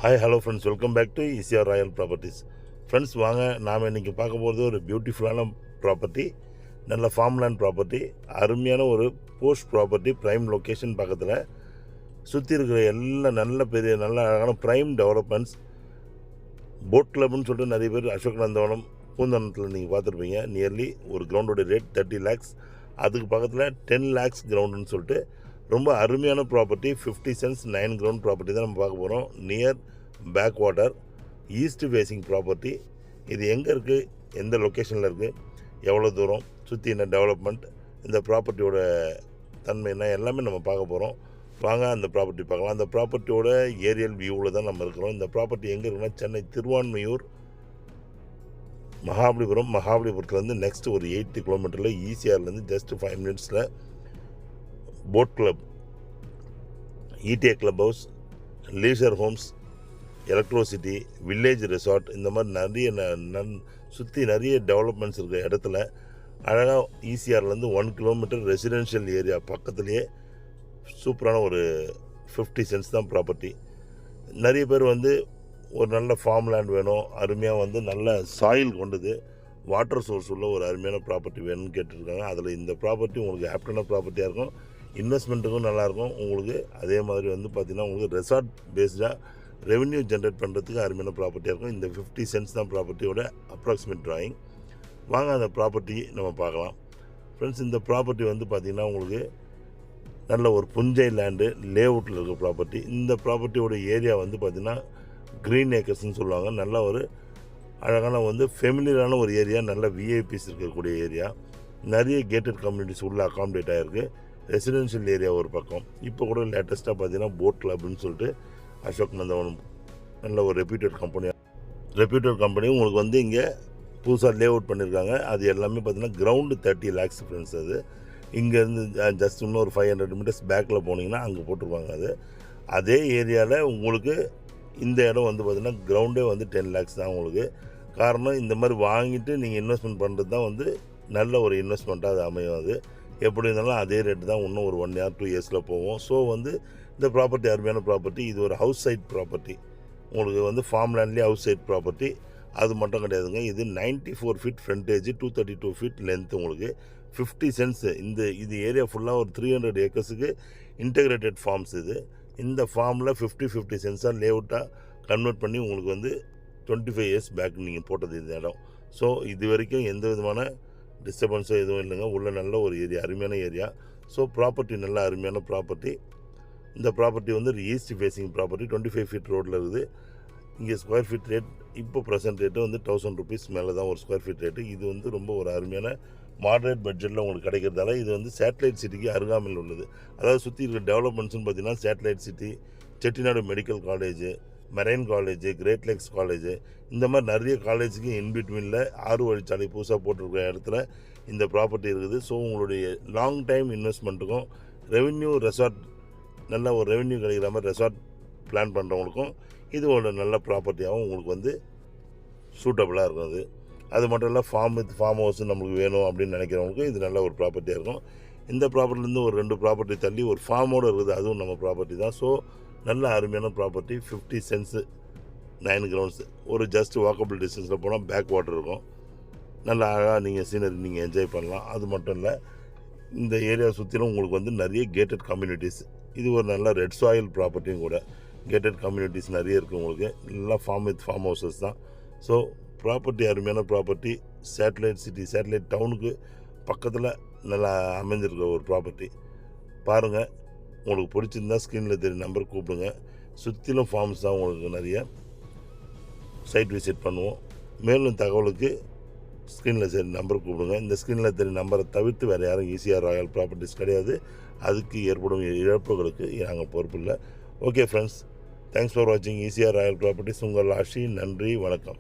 Hi hello friends, welcome back to ECR royal properties. Friends வாங்க, நாம் இன்றைக்கி பார்க்க போகிறது ஒரு பியூட்டிஃபுல்லான ப்ராப்பர்ட்டி, நல்ல ஃபார்ம்லேண்ட் ப்ராப்பர்ட்டி, அருமையான ஒரு போஸ்ட் ப்ராப்பர்ட்டி, ப்ரைம் லொக்கேஷன் பக்கத்தில் சுற்றி இருக்கிற எல்லாம் நல்ல பெரிய நல்ல அழகான ப்ரைம் டெவலப்மெண்ட்ஸ். போட் கிளப்னு சொல்லிட்டு நிறைய பேர் அசோக் நந்தவனம் பூந்தனத்தில் நீங்கள் பார்த்துருப்பீங்க. நியர்லி ஒரு கிரவுண்டோட ரேட் 30 lakhs, அதுக்கு பக்கத்தில் 10 lakhs கிரவுண்டுன்னு சொல்லிட்டு ரொம்ப அருமையான ப்ராப்பர்ட்டி. 50 cents 9 கிரவுண்ட் ப்ராப்பர்ட்டி தான் நம்ம பார்க்க போகிறோம். Near backwater, east facing property. இது எங்கே இருக்குது, எந்த லொக்கேஷனில் இருக்குது, எவ்வளோ தூரம், சுற்றி என்ன டெவலப்மெண்ட், இந்த ப்ராப்பர்ட்டியோட தன்மை என்ன, எல்லாமே நம்ம பார்க்க போகிறோம். வாங்க அந்த ப்ராப்பர்ட்டி பார்க்கலாம். அந்த ப்ராப்பர்ட்டியோட ஏரியல் வியூவில் தான் நம்ம இருக்கிறோம். இந்த ப்ராப்பர்ட்டி எங்கே இருக்குன்னா சென்னை திருவான்மையூர் மகாபலிபுரத்துலேருந்து நெக்ஸ்ட் ஒரு 80 கிலோமீட்டரில், ஈசிஆர்லேருந்து ஜஸ்ட் 5 minutesல boat club, ETA club house, leisure homes, எலக்ட்ரோசிட்டி, வில்லேஜ் ரெசார்ட், இந்த மாதிரி நிறைய சுற்றி நிறைய டெவலப்மெண்ட்ஸ் இருக்கிற இடத்துல அழகாக ஈசிஆர்லேருந்து 1 kilometer ரெசிடென்ஷியல் ஏரியா பக்கத்துலேயே சூப்பரான ஒரு 50 cents தான் ப்ராப்பர்ட்டி. நிறைய பேர் ஒரு நல்ல ஃபார்ம் லேண்ட் வேணும், அருமையாக நல்ல சாயில் கொண்டது, வாட்டர் சோர்ஸ் உள்ள ஒரு அருமையான ப்ராப்பர்ட்டி வேணும்னு கேட்டுருக்காங்க. அதில் இந்த ப்ராப்பர்ட்டி உங்களுக்கு ஆப்டான ப்ராப்பர்ட்டியாக இருக்கும், இன்வெஸ்ட்மெண்ட்டுக்கும் நல்லாயிருக்கும் உங்களுக்கு. அதே மாதிரி பார்த்திங்கன்னா உங்களுக்கு ரெசார்ட் பேஸ்டாக ரெவென்யூ ஜென்ரேட் பண்ணுறதுக்கு அருமையான ப்ராப்பர்ட்டியாக இருக்கும். இந்த 50 cents தான் ப்ராப்பர்ட்டியோட அப்ராக்சிமேட் ட்ராயிங். வாங்க அந்த ப்ராப்பர்ட்டி நம்ம பார்க்கலாம். ஃப்ரெண்ட்ஸ், இந்த ப்ராப்பர்ட்டி பார்த்திங்கன்னா உங்களுக்கு நல்ல ஒரு புஞ்சை லேண்டு லேஅவுட்டில் இருக்க ப்ராப்பர்ட்டி. இந்த ப்ராப்பர்ட்டியோட ஏரியா பார்த்திங்கன்னா க்ரீன் ஏக்கர்ஸ்ன்னு சொல்லுவாங்க. நல்ல ஒரு அழகான ஃபெமிலியரான ஒரு ஏரியா, நல்ல விஐபிஸ் இருக்கக்கூடிய ஏரியா, நிறைய கேட்டட் கம்யூனிட்டிஸ் உள்ள அகாமடேட் ஆகிருக்கு. ரெசிடென்ஷியல் ஏரியா ஒரு பக்கம். இப்போ கூட லேட்டஸ்ட்டாக பார்த்தீங்கன்னா போட் கிளப்னு சொல்லிட்டு அசோக் நந்தவனம் நல்ல ஒரு ரெப்யூட்டட் கம்பெனி உங்களுக்கு இங்கே புதுசாக லே அவுட் பண்ணியிருக்காங்க. அது எல்லாமே பார்த்தீங்கன்னா கிரவுண்டு 30 lakhs ஃப்ரெண்ட்ஸ். அது இங்கேருந்து ஜஸ்ட் இன்னும் ஒரு 500 meters பேக்கில் போனீங்கன்னா அங்கே போட்டிருப்பாங்க. அதே ஏரியாவில் உங்களுக்கு இந்த இடம் பார்த்திங்கன்னா கிரவுண்டே 10 lakhs தான் உங்களுக்கு. காரணம், இந்த மாதிரி வாங்கிட்டு நீங்கள் இன்வெஸ்ட்மெண்ட் பண்ணுறது தான் நல்ல ஒரு இன்வெஸ்ட்மெண்ட்டாக அது அமையும். அது எப்படி இருந்தாலும் அதே ரேட்டு தான் இன்னும் ஒரு 1 year 2 years போகும். ஸோ இந்த ப்ராப்பர்ட்டி அருமையான ப்ராப்பர்ட்டி. இது ஒரு ஹவுஸ் சைட் ப்ராப்பர்ட்டி, உங்களுக்கு ஃபார்ம் லேண்ட்லேயே ஹவுஸ் சைட் ப்ராப்பர்ட்டி. அது மட்டும் கிடையாதுங்க, இது 94 feet ஃப்ரண்டேஜ், 232 feet லென்த், உங்களுக்கு 50 cents. இது ஏரியா ஃபுல்லாக ஒரு 300 acresக்கு இன்டெகிரேட்டட் ஃபார்ம்ஸ். இந்த ஃபார்மில் 50 cents லேஅவுட்டாக கன்வெர்ட் பண்ணி உங்களுக்கு 25 years பேக் நீங்கள் போட்டது இந்த இடம். ஸோ இது வரைக்கும் எந்த விதமான டிஸ்டர்பன்ஸோ எதுவும் இல்லைங்க. உள்ள நல்ல ஒரு ஏரியா, அருமையான ஏரியா. ஸோ ப்ராப்பர்ட்டி நல்ல அருமையான ப்ராப்பர்ட்டி. இந்த property east facing property, 25 feet ரோட்டில் இருக்குது. இங்கே ஸ்கொயர் ஃபீட் ரேட் இப்போ ப்ரெசென்ட் ரேட்டு 1000 rupees மேலே தான் ஒரு ஸ்கொயர் ஃபீட் ரேட்டு. இது ரொம்ப ஒரு அருமையான மாடரேட் பட்ஜெட்டில் உங்களுக்கு கிடைக்கிறதால இது சேட்டலைட் சிட்டிக்கு அருகாமையில் உள்ளது. அதாவது சுற்றி இருக்கிற டெவலப்மெண்ட்ஸ்னு பார்த்தீங்கன்னா satellite city, Chettinad medical college, marine college, great lakes college, இந்த மாதிரி நிறைய காலேஜுக்கு இன்பிட்வீனில் 6 வழிச்சாலை புதுசாக போட்டிருக்கிற இடத்துல இந்த ப்ராப்பர்ட்டி இருக்குது. ஸோ உங்களுடைய லாங் டைம் இன்வெஸ்ட்மெண்ட்டுக்கும் ரெவென்யூ ரெசார்ட், நல்ல ஒரு ரெவென்யூ கிடைக்கிற மாதிரி ரெசார்ட் பிளான் பண்ணுறவங்களுக்கும் இது ஒரு நல்ல ப்ராப்பர்ட்டியாகவும் உங்களுக்கு சூட்டபுளாக இருக்கும். அது மட்டும் இல்லை, ஃபார்ம் ஹவுஸ் நம்மளுக்கு வேணும் அப்படின்னு நினைக்கிறவங்களுக்கும் இது நல்ல ஒரு ப்ராப்பர்ட்டியாக இருக்கும். இந்த ப்ராப்பர்ட்டிலேருந்து ஒரு 2 ப்ராப்பர்ட்டி தள்ளி ஒரு ஃபார்மோடு இருக்குது, அதுவும் நம்ம ப்ராப்பர்ட்டி தான். ஸோ நல்ல அருமையான ப்ராப்பர்ட்டி, 50 cents 9 grounds, ஒரு ஜஸ்ட் வாக்கபிள் டிஸ்டன்ஸில் போனால் பேக் வாட்டர் இருக்கும். நல்ல அழகாக நீங்கள் சீனரி நீங்கள் என்ஜாய் பண்ணலாம். அது மட்டும் இல்லை, இந்த ஏரியா சுற்றிலும் உங்களுக்கு நிறைய கேட்டட் கம்யூனிட்டிஸ். இது ஒரு நல்ல ரெட் சாயில் ப்ராப்பர்ட்டியும் கூட. கேட்டட் கம்யூனிட்டிஸ் நிறைய இருக்குது உங்களுக்கு. நல்லா ஃபார்ம் ஹவுசஸ் தான். ஸோ ப்ராப்பர்ட்டி அருமையான ப்ராப்பர்ட்டி, சேட்டலைட் சிட்டி, சேட்டலைட் டவுனுக்கு பக்கத்தில் நல்லா அமைஞ்சிருக்க ஒரு ப்ராப்பர்ட்டி. பாருங்கள், உங்களுக்கு பிடிச்சிருந்தா ஸ்க்ரீனில் தெரிய நம்பர் கூப்பிடுங்க. சுற்றிலும் ஃபார்ம்ஸ் தான் உங்களுக்கு நிறைய. சைட் விசிட் பண்ணுவோம். மேலும் தகவலுக்கு ஸ்க்ரீனில் சரி நம்பர் கூப்பிடுங்க. இந்த ஸ்க்ரீனில் தெரிய நம்பரை தவிர்த்து வேறு யாரும் ஈசிஆர் ராயல் ப்ராப்பர்ட்டிஸ் கிடையாது. அதுக்கு ஏற்படும் இழப்புகளுக்கு நாங்கள் பொறுப்பு இல்லை. ஓகே ஃப்ரெண்ட்ஸ், தேங்க்ஸ் ஃபார் வாட்சிங் ஈசிஆர் ராயல் ப்ராப்பர்ட்டிஸ். உங்கள் ஆஷி. நன்றி, வணக்கம்.